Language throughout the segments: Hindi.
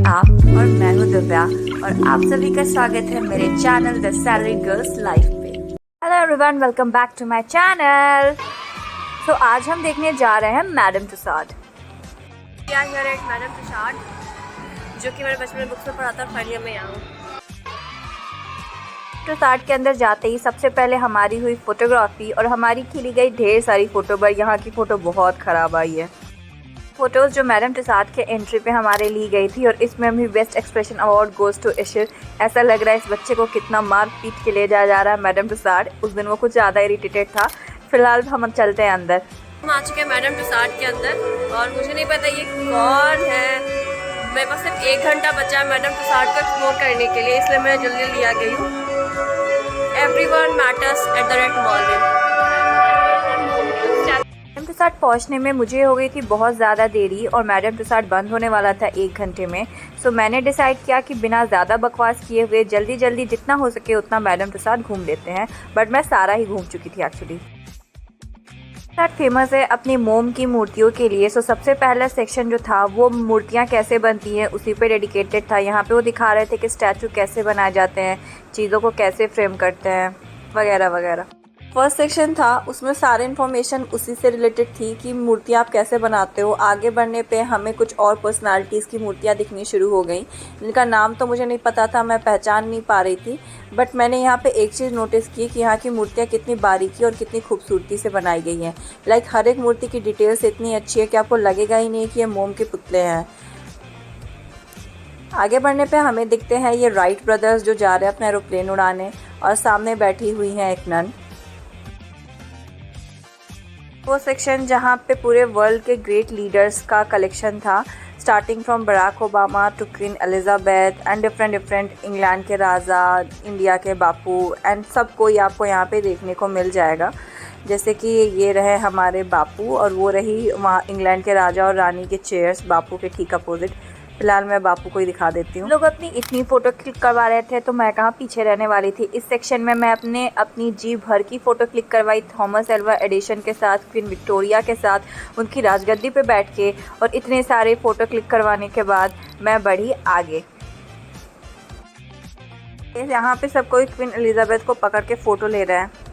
आप और मैं हूँ दिव्या और आप सभी का स्वागत है मेरे channel the salary girls life पे। Hello everyone, welcome back to my channel. तो आज हम देखने जा रहे हैं मैडम तुसाद। मैडम तुसाद जो कि मेरे बचपन में बुक्स में पढ़ा था, फाइनली मैं यहाँ हूँ। तुसाद के अंदर जाते ही सबसे पहले हमारी हुई फोटोग्राफी और हमारी खींची गई ढेर सारी फोटो, पर यहाँ की फ़ोटो बहुत ख़राब आई है। फ़ोटोज़ जो मैडम तुसाद के एंट्री पे हमारे ली गई थी और इसमें भी best expression award goes to Ishir. ऐसा लग रहा है इस बच्चे को कितना मार पीट के ले जाया जा रहा है मैडम तुसाद। उस दिन वो कुछ ज़्यादा इरिटेटेड था। फिलहाल हम चलते हैं अंदर। हम आ चुके हैं मैडम तुसाद के अंदर और मुझे नहीं पता ये कौन है। मेरे पास सिर्फ 1 घंटा बचा है मैडम तुसाद को एक्सप्लोर करने के लिए, इसलिए मैं जल्दी जल्दी आ गई हूँ। Everyone matters at the right morning. Madame Tussauds पहुँचने में मुझे हो गई थी बहुत ज़्यादा देरी और मैडम तुसाद बंद होने वाला था 1 घंटे में। सो मैंने डिसाइड किया कि बिना ज़्यादा बकवास किए हुए जल्दी जल्दी जितना हो सके उतना मैडम तुसाद घूम लेते हैं। बट मैं सारा ही घूम चुकी थी एक्चुअली। तुसाद फेमस है अपनी मोम की मूर्तियों के लिए। सो सबसे पहला सेक्शन जो था वो मूर्तियाँ कैसे बनती हैं उसी पे डेडिकेटेड था। यहाँ पे वो दिखा रहे थे कि स्टैचू कैसे बनाए जाते हैं, चीज़ों को कैसे फ्रेम करते हैं वगैरह वगैरह। फर्स्ट सेक्शन था उसमें सारे इन्फॉर्मेशन उसी से रिलेटेड थी कि मूर्तियाँ आप कैसे बनाते हो। आगे बढ़ने पे हमें कुछ और पर्सनालिटीज़ की मूर्तियाँ दिखनी शुरू हो गई। इनका नाम तो मुझे नहीं पता था, मैं पहचान नहीं पा रही थी। बट मैंने यहाँ पे एक चीज़ नोटिस की कि यहाँ की मूर्तियाँ कितनी बारीकी और कितनी खूबसूरती से बनाई गई हैं। लाइक हर एक मूर्ति की डिटेल्स इतनी अच्छी है कि आपको लगेगा ही नहीं कि ये मोम के पुतले हैं। आगे बढ़ने पे हमें दिखते हैं ये राइट ब्रदर्स जो जा रहे हैं अपना एरोप्लेन उड़ाने और सामने बैठी हुई हैं एक नन। वो सेक्शन जहाँ पे पूरे वर्ल्ड के ग्रेट लीडर्स का कलेक्शन था, starting from Barack Obama to queen Elizabeth and different England के राजा, इंडिया के बापू एंड सब कोई आपको यहाँ पे देखने को मिल जाएगा। जैसे कि ये रहे हमारे बापू और वो रही वहाँ इंग्लैंड के राजा और रानी के चेयर्स बापू के ठीक अपोजिट। फिलहाल मैं बापू को ही दिखा देती हूँ। लोग अपनी इतनी फ़ोटो क्लिक करवा रहे थे तो मैं कहाँ पीछे रहने वाली थी। इस सेक्शन में मैं अपनी जी भर की फ़ोटो क्लिक करवाई थॉमस एल्वा एडिशन के साथ, क्वीन विक्टोरिया के साथ, उनकी राजगद्दी पे बैठ के। और इतने सारे फ़ोटो क्लिक करवाने के बाद मैं बढ़ी आगे। यहाँ पे सब कोई क्वीन एलिजाबेथ को पकड़ के फ़ोटो ले रहा है।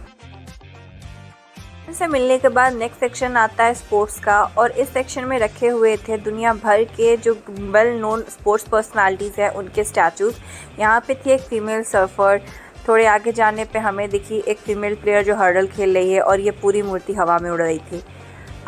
से मिलने के बाद नेक्स्ट सेक्शन आता है स्पोर्ट्स का और इस सेक्शन में रखे हुए थे दुनिया भर के जो वेल नोन स्पोर्ट्स पर्सनालिटीज़ हैं उनके स्टैचूज़। यहाँ पे थी एक फ़ीमेल सर्फर। थोड़े आगे जाने पे हमें दिखी एक फ़ीमेल प्लेयर जो हर्डल खेल रही है और ये पूरी मूर्ति हवा में उड़ रही थी।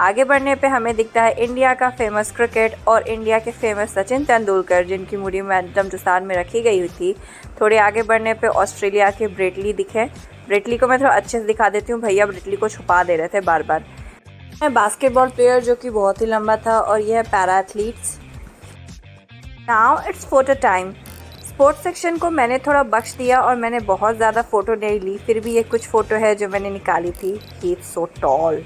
आगे बढ़ने पे हमें दिखता है इंडिया का फेमस क्रिकेट और इंडिया के फेमस सचिन तेंदुलकर जिनकी मूर्ति मैडम तुसाद में रखी गई हुई थी। थोड़े आगे बढ़ने पे ऑस्ट्रेलिया के ब्रेटली दिखे। ब्रेटली को मैं थोड़ा अच्छे से दिखा देती हूँ, भैया ब्रेटली को छुपा दे रहे थे बार बार। बास्केटबॉल प्लेयर जो कि बहुत ही लंबा था और यह है para athletes. Now it's photo time. Sports section को मैंने थोड़ा बख्श दिया और मैंने बहुत ज़्यादा फ़ोटो नहीं ली, फिर भी ये कुछ फ़ोटो है जो मैंने निकाली थी। He is so tall.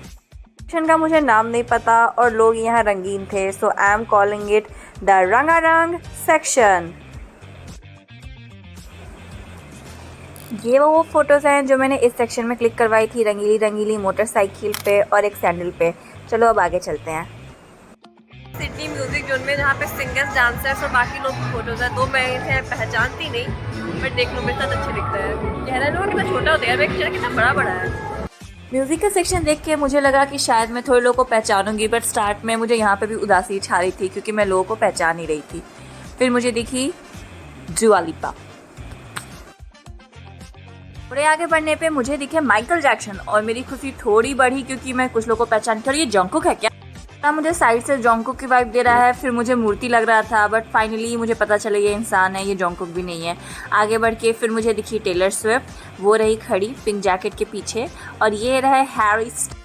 Section का मुझे नाम नहीं पता और लोग यहाँ रंगीन थे, so I am calling it the रंगारंग सेक्शन। ये वो फ़ोटोज़ हैं जो मैंने इस सेक्शन में क्लिक करवाई थी, रंगीली रंगीली मोटरसाइकिल पे और एक सैंडल पे। चलो अब आगे चलते हैं। सिडनी म्यूज़िक जोन में जहाँ पे सिंगर्स, डांसर्स और बाकी लोग की फ़ोटोज़ हैं। तो मैं इन्हें पहचानती नहीं, बट देख लो मेरे साथ अच्छे दिख रहे हैं। कह रहे लोग कितना छोटा होता है, मेरा कितना बड़ा बड़ा है। म्यूज़िक का सेक्शन देख के मुझे लगा कि शायद मैं थोड़े लोगों को पहचानूंगी, बट स्टार्ट में मुझे यहाँ पे भी उदासी छा रही थी क्योंकि मैं लोगों को पहचान ही रही थी। फिर मुझे दिखी दुआ लिपा। थोड़े आगे बढ़ने पे मुझे दिखे माइकल जैक्सन और मेरी खुशी थोड़ी बढ़ी क्योंकि मैं कुछ लोगों को पहचान कर ये जंगकुक है क्या। मुझे साइड से जंगकुक की वाइब दे रहा है, फिर मुझे मूर्ति लग रहा था, बट फाइनली मुझे पता चला ये इंसान है, ये जंगकुक भी नहीं है। आगे बढ़ के फिर मुझे दिखी टेलर स्विफ्ट, वो रही खड़ी पिंक जैकेट के पीछे और ये रहे हैरी स्टाइल्स।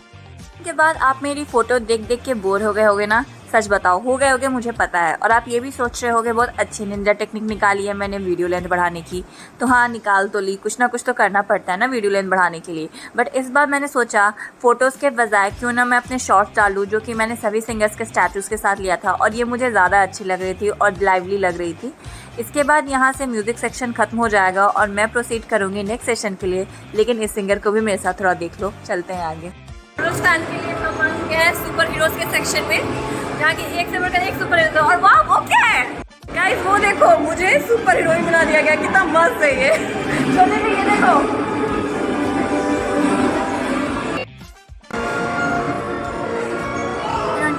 के बाद आप मेरी फ़ोटो देख देख के बोर हो गए होगे ना। सच बताओ हो गए होगे, मुझे पता है। और आप ये भी सोच रहे होगे बहुत अच्छी निंजा टेक्निक निकाली है मैंने वीडियो लेंथ बढ़ाने की। तो हाँ, निकाल तो ली, कुछ ना कुछ तो करना पड़ता है ना वीडियो लेंथ बढ़ाने के लिए। बट इस बार मैंने सोचा फ़ोटोज़ के बजाय क्यों ना मैं अपने शॉर्ट्स डालूँ जो कि मैंने सभी सिंगर्स के स्टैचूज़ के साथ लिया था और ये मुझे ज़्यादा अच्छी लग रही थी और लाइवली लग रही थी। इसके बाद यहाँ से म्यूज़िक सेक्शन ख़त्म हो जाएगा और मैं प्रोसीड करूँगी नेक्स्ट सेशन के लिए, लेकिन इस सिंगर को भी मेरे साथ थोड़ा देख लो। चलते हैं आगे। हिंदुस्तान के लिए हम आ चुके हैं सुपर हीरोज़ के सेक्शन में, जहाँ की एक से बढ़कर एक सुपर हीरो। और वाह, वो क्या है गाइस, वो जगह, कितना मस्त है ये। चलिए ये देखो,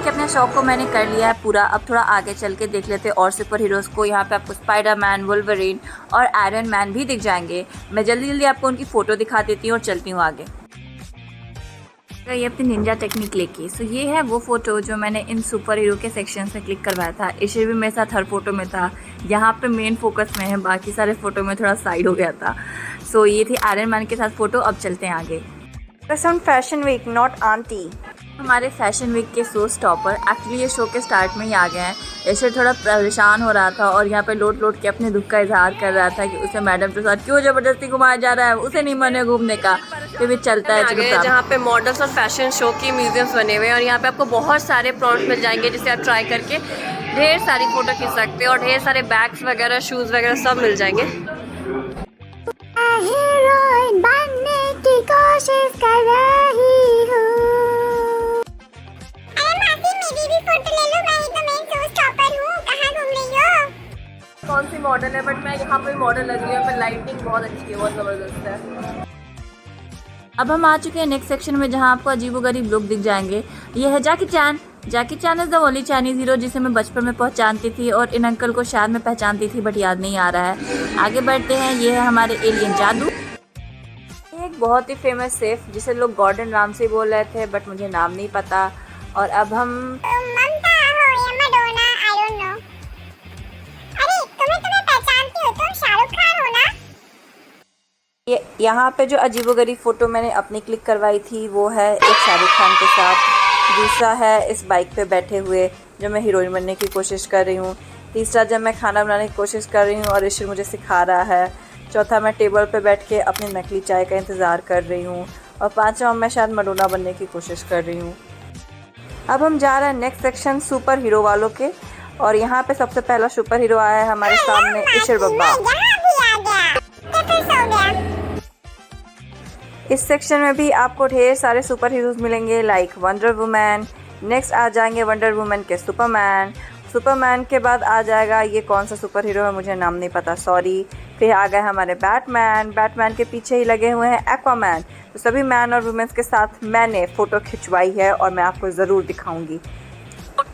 अपने शौक को मैंने कर लिया है पूरा। अब थोड़ा आगे चल के देख लेते हैं और सुपर हीरोज़ को। यहाँ पे आपको स्पाइडरमैन, वुल्वरीन और आयरन मैन भी दिख जाएंगे। मैं जल्दी जल्दी आपको उनकी फ़ोटो दिखा देती हूँ और चलती हूँ आगे। ये अपनी निंजा टेक्निक लेके, सो ये है वो फ़ोटो जो मैंने इन सुपर हीरो के सेक्शन से क्लिक करवाया था। ईशर भी मेरे साथ हर फोटो में था। यहाँ पे मेन फोकस में है, बाकी सारे फ़ोटो में थोड़ा साइड हो गया था। सो ये थी आयरन मैन के साथ फ़ोटो। अब चलते हैं आगे। फैशन वीक नॉट आंटी, हमारे फैशन वीक के शो स्टॉपर। एक्चुअली ये शो के स्टार्ट में ही आ गए हैं। ऐसे थोड़ा परेशान हो रहा था और यहाँ पे लोट के अपने दुख का इजहार कर रहा था कि उसे मैडम के साथ क्यों ज़बरदस्ती घुमाया जा रहा है, उसे नहीं मन है घूमने का। फिर भी चलता है जहाँ पे मॉडल्स और फैशन शो की म्यूजियम्स बने हुए हैं और यहाँ पे आपको बहुत सारे प्रोडक्ट मिल जाएंगे जिसे आप ट्राई करके ढेर सारी फ़ोटो खींच सकते हैं और ढेर सारे बैग्स वगैरह, शूज़ वगैरह सब मिल जाएंगे। हीरोइन बनने की कोशिश कर रही हूँ। कौन सी मॉडल है, बट मैं यहाँ पे मॉडल लगी है, पर लाइटिंग बहुत अच्छी है, बहुत ज़बरदस्त है। अब हम आ चुके हैं नेक्स्ट सेक्शन में जहाँ आपको अजीबोगरीब लोग दिख जाएंगे। ये है Jackie Chan. Jackie Chan is the only Chinese hero जिसे मैं बचपन में पहचानती थी और इन अंकल को शायद मैं पहचानती थी, बट याद नहीं आ रहा है। आगे बढ़ते हैं। ये है हमारे एलियन जादू। एक बहुत ही फेमस शेफ जिसे लोग गॉर्डन रामसे बोल रहे थे, बट मुझे नाम नहीं पता। और अब हम यहाँ पे जो अजीबोगरीब फ़ोटो मैंने अपनी क्लिक करवाई थी वो है एक शाहरुख खान के साथ। दूसरा है इस बाइक पे बैठे हुए जो मैं हीरोइन बनने की कोशिश कर रही हूँ। तीसरा जब मैं खाना बनाने की कोशिश कर रही हूँ और ईशर मुझे सिखा रहा है। चौथा मैं टेबल पे बैठ के अपनी नकली चाय का इंतज़ार कर रही हूँ। और पाँचवा मैं शायद मैडोना बनने की कोशिश कर रही हूँ। अब हम जा रहे हैं नेक्स्ट सेक्शन सुपर हीरो वालों के। और यहाँ पे सबसे पहला सुपर हीरो आया है हमारे सामने, ईशर बब्बा। इस सेक्शन में भी आपको ढेर सारे सुपर हीरोज़ मिलेंगे लाइक वंडर वुमन। नेक्स्ट आ जाएंगे वंडर वुमन के सुपरमैन। सुपरमैन के बाद आ जाएगा, ये कौन सा सुपर हीरो है मुझे नाम नहीं पता, सॉरी। फिर आ गए हमारे बैटमैन। बैटमैन के पीछे ही लगे हुए हैं एक्वामैन। तो सभी मैन और वुमेन्स के साथ मैंने फ़ोटो खिंचवाई है और मैं आपको ज़रूर दिखाऊंगी।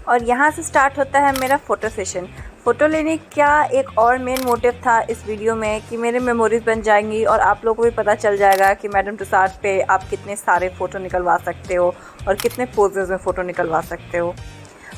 और यहाँ से स्टार्ट होता है मेरा फ़ोटो सेशन। फ़ोटो लेने का एक और मेन मोटिव था इस वीडियो में कि मेरे मेमोरीज़ बन जाएंगी और आप लोगों को भी पता चल जाएगा कि मैडम तुसाद पे आप कितने सारे फ़ोटो निकलवा सकते हो और कितने पोजेज़ में फ़ोटो निकलवा सकते हो।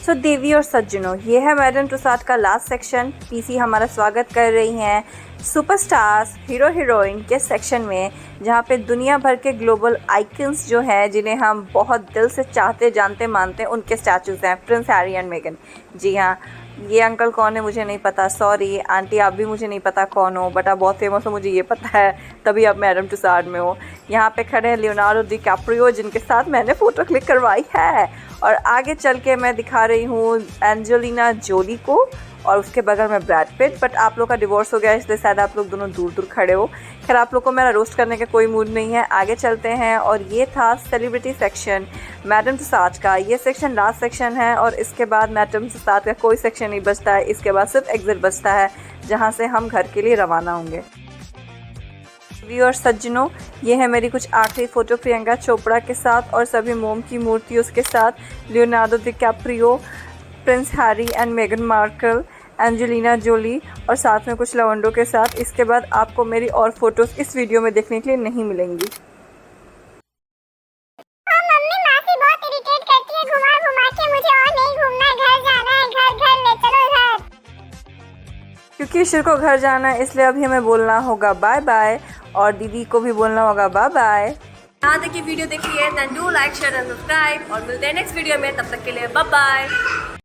सो देवी और सज्जनों, ये है मैडम तुसाद का लास्ट सेक्शन। पीसी हमारा स्वागत कर रही हैं सुपरस्टार्स, हीरो हीरोइन के सेक्शन में, जहाँ पे दुनिया भर के ग्लोबल आइकन्स जो हैं जिन्हें हम बहुत दिल से चाहते, जानते, मानते हैं, उनके स्टैचूज़ हैं। प्रिंस हैरी एंड मेगन। जी हाँ, ये अंकल कौन है मुझे नहीं पता, सॉरी। आंटी आप भी मुझे नहीं पता कौन हो, बट आप बहुत फेमस हो मुझे ये पता है, तभी आप मैडम तुसाद में हो। यहाँ पे खड़े हैं लियोनार्डो डिकैप्रियो जिनके साथ मैंने फ़ोटो क्लिक करवाई है। और आगे चल के मैं दिखा रही हूँ एंजेलिना जोली को और उसके बगल में ब्रैड पिट। बट आप लोग का डिवोर्स हो गया इसलिए शायद आप लोग दोनों दूर दूर खड़े हो। खैर आप लोग को मेरा रोस्ट करने का कोई मूड नहीं है। आगे चलते हैं। और ये था सेलिब्रिटी सेक्शन मैडम तुसाद का। ये सेक्शन लास्ट सेक्शन है और इसके बाद मैडम तुसाद का कोई सेक्शन नहीं बचता है। इसके बाद सिर्फ एग्जिट बचता है जहाँ से हम घर के लिए रवाना होंगे। और सज्जनों, ये है मेरी कुछ आखिरी फ़ोटो प्रियंका चोपड़ा के साथ और सभी मोम की मूर्तियों के साथ, Leonardo DiCaprio, prince Harry and मेगन मार्कल, एंजेलिना जोली और साथ में कुछ लवंडो के साथ। इसके बाद आपको मेरी और फोटोज़ इस वीडियो में देखने के लिए नहीं मिलेंगी। मम्मी मासी बहुत इरिटेट करती है, घुमा घुमा के मुझे और नहीं घूमना है, घर जाना है, घर ले चलो घर। क्योंकि ईशर को घर जाना है इसलिए अभी हमें बोलना होगा बाय बाय और दीदी को भी बोलना होगा बाय बाय। यहाँ तक ये वीडियो देखी है, then do like share and subscribe और मिलते हैं नेक्स्ट वीडियो में। तब तक के लिए बाय बाय।